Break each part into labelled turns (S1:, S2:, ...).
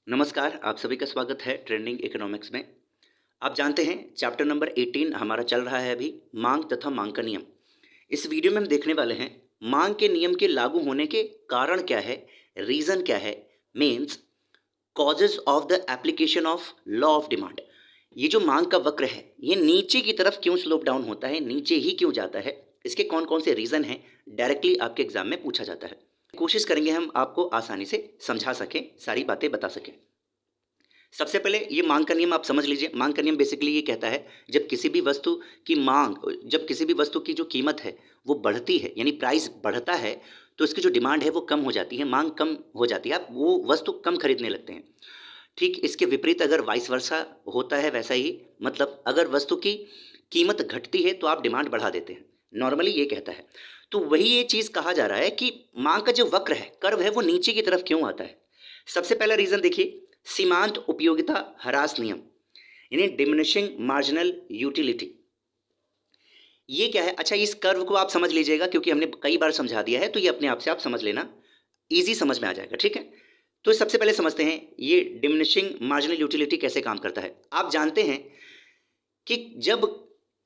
S1: नमस्कार, आप सभी का स्वागत है ट्रेंडिंग इकोनॉमिक्स में। आप जानते हैं चैप्टर नंबर 18 हमारा चल रहा है अभी, मांग तथा मांग का नियम। इस वीडियो में हम देखने वाले हैं मांग के नियम के लागू होने के कारण क्या है, रीज़न क्या है, means causes of the application of law of demand. ये जो मांग का वक्र है ये नीचे की तरफ क्यों स्लोप डाउन होता है, नीचे ही क्यों जाता है, इसके कौन कौन से रीज़न हैं, डायरेक्टली आपके एग्जाम में पूछा जाता है। कोशिश करेंगे हम आपको आसानी से समझा सकें, सारी बातें बता सकें। सबसे पहले ये मांग का नियम आप समझ लीजिए। मांग का नियम बेसिकली ये कहता है जब किसी भी वस्तु की मांग, जब किसी भी वस्तु की जो कीमत है वो बढ़ती है, यानी प्राइस बढ़ता है, तो इसकी जो डिमांड है वो कम हो जाती है, मांग कम हो जाती है, आप वो वस्तु कम खरीदने लगते हैं। ठीक इसके विपरीत अगर वाइस वर्सा होता है वैसा ही, मतलब अगर वस्तु की कीमत घटती है तो आप डिमांड बढ़ा देते हैं। नॉर्मली ये कहता है। तो वही ये चीज़ कहा जा रहा है कि मांग का जो वक्र है, कर्व है, वो नीचे की तरफ क्यों आता है। सबसे पहला रीज़न देखिए, सीमांत उपयोगिता ह्रास नियम, यानी डिमिनिशिंग मार्जिनल यूटिलिटी। ये क्या है? अच्छा, इस कर्व को आप समझ लीजिएगा क्योंकि हमने कई बार समझा दिया है, तो ये अपने आप से आप समझ लेना, इजी समझ में आ जाएगा। ठीक है, तो सबसे पहले समझते हैं ये डिमिनिशिंग मार्जिनल यूटिलिटी कैसे काम करता है। आप जानते हैं कि जब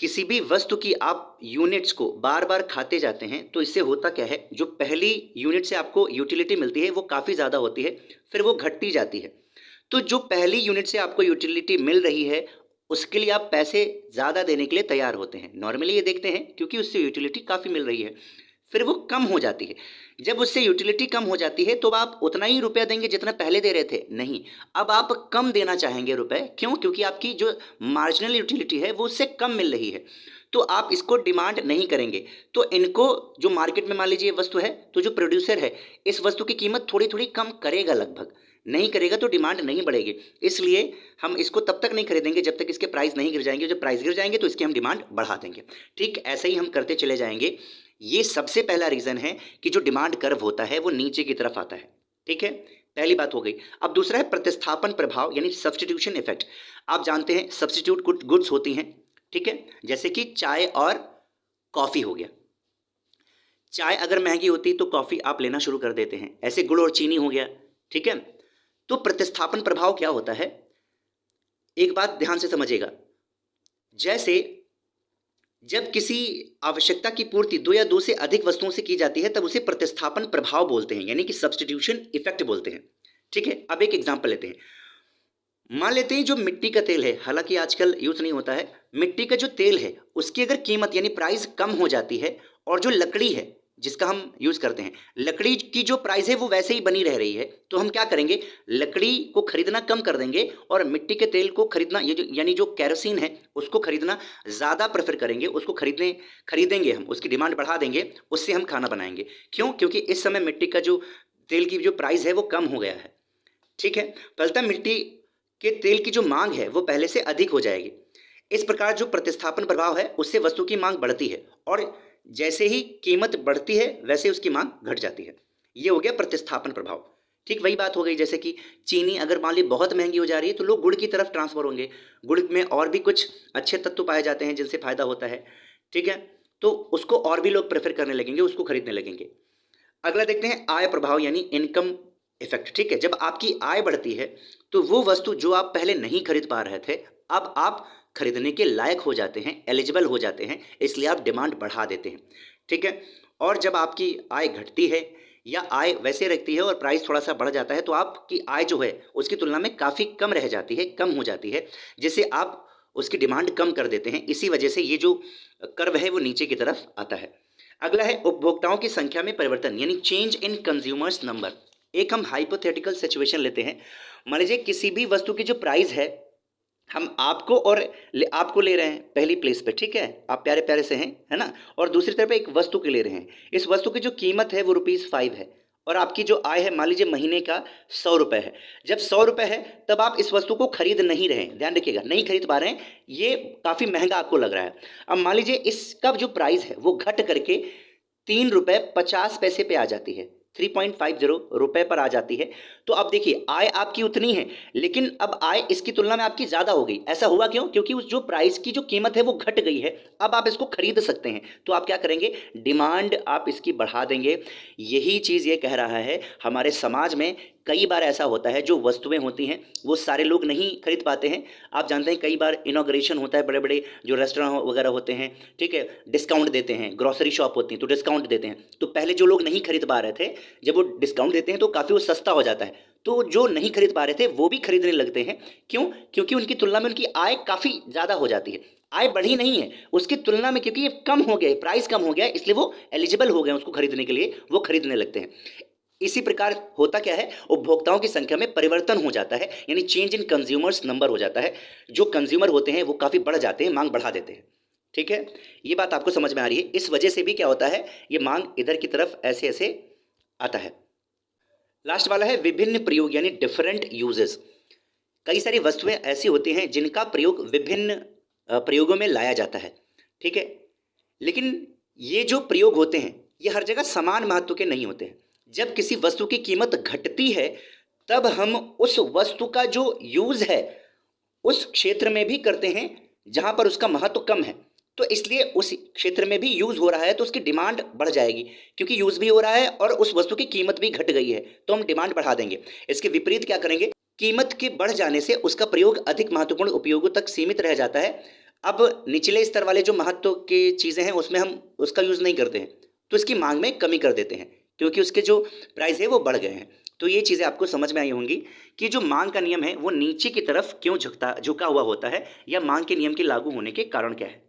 S1: किसी भी वस्तु की आप यूनिट्स को बार बार खाते जाते हैं तो इससे होता क्या है, जो पहली यूनिट से आपको यूटिलिटी मिलती है वो काफ़ी ज़्यादा होती है, फिर वो घटती जाती है। तो जो पहली यूनिट से आपको यूटिलिटी मिल रही है उसके लिए आप पैसे ज़्यादा देने के लिए तैयार होते हैं। नॉर्मली ये देखते हैं क्योंकि उससे यूटिलिटी काफ़ी मिल रही है, फिर वो कम हो जाती है। जब उससे यूटिलिटी कम हो जाती है तो आप उतना ही रुपया देंगे जितना पहले दे रहे थे? नहीं, अब आप कम देना चाहेंगे रुपए। क्यों? क्योंकि आपकी जो मार्जिनल यूटिलिटी है वो उससे कम मिल रही है, तो आप इसको डिमांड नहीं करेंगे। तो इनको जो मार्केट में मान लीजिए ये वस्तु है, तो जो प्रोड्यूसर है इस वस्तु की कीमत थोड़ी थोड़ी कम करेगा, लगभग नहीं करेगा तो डिमांड नहीं बढ़ेगी। इसलिए हम इसको तब तक नहीं खरीदेंगे जब तक इसके प्राइस नहीं गिर जाएंगे। जब प्राइस गिर जाएंगे तो इसकी हम डिमांड बढ़ा देंगे। ठीक ऐसे ही हम करते चले जाएंगे। ये सबसे पहला रीज़न है कि जो डिमांड कर्व होता है वो नीचे की तरफ आता है। ठीक है, पहली बात हो गई। अब दूसरा है प्रतिस्थापन प्रभाव, यानी सब्सटीट्यूशन इफेक्ट। आप जानते हैं सब्सटीट्यूट गुड्स होती हैं, ठीक है, जैसे कि चाय और कॉफ़ी हो गया। चाय अगर महंगी होती तो कॉफ़ी आप लेना शुरू कर देते हैं, ऐसे गुड़ और चीनी हो गया। ठीक है, तो प्रतिस्थापन प्रभाव क्या होता है, एक बात ध्यान से समझिएगा। जैसे जब किसी आवश्यकता की पूर्ति दो या दो से अधिक वस्तुओं से की जाती है तब उसे प्रतिस्थापन प्रभाव बोलते हैं, यानी कि सब्सटीट्यूशन इफेक्ट बोलते हैं। ठीक है, अब एक एग्जांपल लेते हैं। मान लेते हैं जो मिट्टी का तेल है, हालांकि आजकल यूज नहीं होता है, मिट्टी का जो तेल है उसकी अगर कीमत यानी प्राइस कम हो जाती है, और जो लकड़ी है जिसका हम यूज करते हैं, लकड़ी की जो प्राइस है वो वैसे ही बनी रह रही है, तो हम क्या करेंगे, लकड़ी को खरीदना कम कर देंगे और मिट्टी के तेल को खरीदना, ये जो यानी जो कैरोसिन है उसको खरीदना ज़्यादा प्रेफर करेंगे, उसको खरीदेंगे हम, उसकी डिमांड बढ़ा देंगे, उससे हम खाना बनाएंगे। क्यों? क्योंकि इस समय मिट्टी का जो तेल की जो प्राइस है वो कम हो गया है। ठीक है, फलतः मिट्टी के तेल की जो मांग है वो पहले से अधिक हो जाएगी। इस प्रकार जो प्रतिस्थापन प्रभाव है उससे वस्तु की मांग बढ़ती है, और जैसे ही कीमत बढ़ती है वैसे उसकी मांग घट जाती है। ये हो गया प्रतिस्थापन प्रभाव। ठीक वही बात हो गई, जैसे कि चीनी अगर मान ली बहुत महंगी हो जा रही है तो लोग गुड़ की तरफ ट्रांसफर होंगे। गुड़ में और भी कुछ अच्छे तत्व पाए जाते हैं जिनसे फायदा होता है। ठीक है, तो उसको और भी लोग प्रेफर करने लगेंगे, उसको खरीदने लगेंगे। अगला देखते हैं आय प्रभाव, यानी इनकम इफेक्ट। ठीक है, जब आपकी आय बढ़ती है तो वो वस्तु जो आप पहले नहीं खरीद पा रहे थे अब आप खरीदने के लायक हो जाते हैं, एलिजिबल हो जाते हैं, इसलिए आप डिमांड बढ़ा देते हैं। ठीक है, और जब आपकी आय घटती है या आय वैसे रखती है और प्राइस थोड़ा सा बढ़ जाता है तो आपकी आय जो है उसकी तुलना में काफ़ी कम रह जाती है, कम हो जाती है, जिससे आप उसकी डिमांड कम कर देते हैं। इसी वजह से ये जो कर्व है वो नीचे की तरफ आता है। अगला है उपभोक्ताओं की संख्या में परिवर्तन, यानी चेंज इन कंज्यूमर्स नंबर। एक हम हाइपोथेटिकल सिचुएशन लेते हैं। मान लीजिए किसी भी वस्तु की जो प्राइस है, हम आपको और आपको ले रहे हैं पहली प्लेस पे, ठीक है, आप प्यारे प्यारे से हैं, है ना, और दूसरी तरफ एक वस्तु के ले रहे हैं। इस वस्तु की जो कीमत है वो ₹5 है, और आपकी जो आय है मान लीजिए महीने का 100 रुपये है। जब 100 रुपये है तब आप इस वस्तु को खरीद नहीं रहे हैं, ध्यान रखिएगा, नहीं खरीद पा रहे हैं, ये काफ़ी महंगा आपको लग रहा है। अब मान लीजिए इसका जो प्राइस है वो घट करके ₹3.50 पे आ जाती है, 3.50 रुपये पर आ जाती है। तो अब देखिए आय आपकी उतनी है, लेकिन अब आय इसकी तुलना में आपकी ज़्यादा हो गई। ऐसा हुआ क्यों? क्योंकि उस जो प्राइस की जो कीमत है वो घट गई है, अब आप इसको खरीद सकते हैं, तो आप क्या करेंगे, डिमांड आप इसकी बढ़ा देंगे। यही चीज़ ये कह रहा है हमारे समाज में कई बार ऐसा होता है जो वस्तुएं होती हैं वो सारे लोग नहीं खरीद पाते हैं। आप जानते हैं कई बार इनॉग्रेशन होता है, बड़े बड़े जो रेस्टोरेंट वगैरह होते हैं, ठीक है, डिस्काउंट देते हैं, ग्रॉसरी शॉप होती है तो डिस्काउंट देते हैं। तो पहले जो लोग नहीं खरीद पा रहे थे, जब वो डिस्काउंट देते हैं तो काफ़ी वो सस्ता हो जाता है, तो जो नहीं खरीद पा रहे थे वो भी खरीदने लगते हैं। क्यों? क्योंकि उनकी तुलना में उनकी आय काफ़ी ज़्यादा हो जाती है। आय बढ़ी नहीं है उसकी तुलना में, क्योंकि ये कम हो गया है, प्राइस कम हो गया है, इसलिए वो एलिजिबल हो गए उसको खरीदने के लिए, वो खरीदने लगते हैं। इसी प्रकार होता क्या है, उपभोक्ताओं की संख्या में परिवर्तन हो जाता है, यानी चेंज इन कंज्यूमर्स नंबर हो जाता है। जो कंज्यूमर होते हैं वो काफ़ी बढ़ जाते हैं, मांग बढ़ा देते हैं। ठीक है, ये बात आपको समझ में आ रही है। इस वजह से भी क्या होता है, ये मांग इधर की तरफ ऐसे ऐसे आता है। लास्ट वाला है विभिन्न प्रयोग, यानी डिफरेंट यूजेस। कई सारी वस्तुएं ऐसी होती हैं जिनका प्रयोग विभिन्न प्रयोगों में लाया जाता है, ठीक है, लेकिन ये जो प्रयोग होते हैं ये हर जगह समान महत्व के नहीं होते हैं। जब किसी वस्तु की कीमत घटती है तब हम उस वस्तु का जो यूज है उस क्षेत्र में भी करते हैं जहां पर उसका महत्व कम है। तो इसलिए उस क्षेत्र में भी यूज हो रहा है तो उसकी डिमांड बढ़ जाएगी, क्योंकि यूज भी हो रहा है और उस वस्तु की कीमत भी घट गई है तो हम डिमांड बढ़ा देंगे। इसके विपरीत क्या करेंगे, कीमत के बढ़ जाने से उसका प्रयोग अधिक महत्वपूर्ण उपयोगों तक सीमित रह जाता है। अब निचले स्तर वाले जो महत्व की चीज़ें हैं उसमें हम उसका यूज़ नहीं करते हैं, तो इसकी मांग में कमी कर देते हैं क्योंकि उसके जो प्राइस है वो बढ़ गए हैं। तो ये चीज़ें आपको समझ में आई होंगी कि जो मांग का नियम है वो नीचे की तरफ क्यों झुका हुआ होता है, या मांग के नियम के लागू होने के कारण क्या है।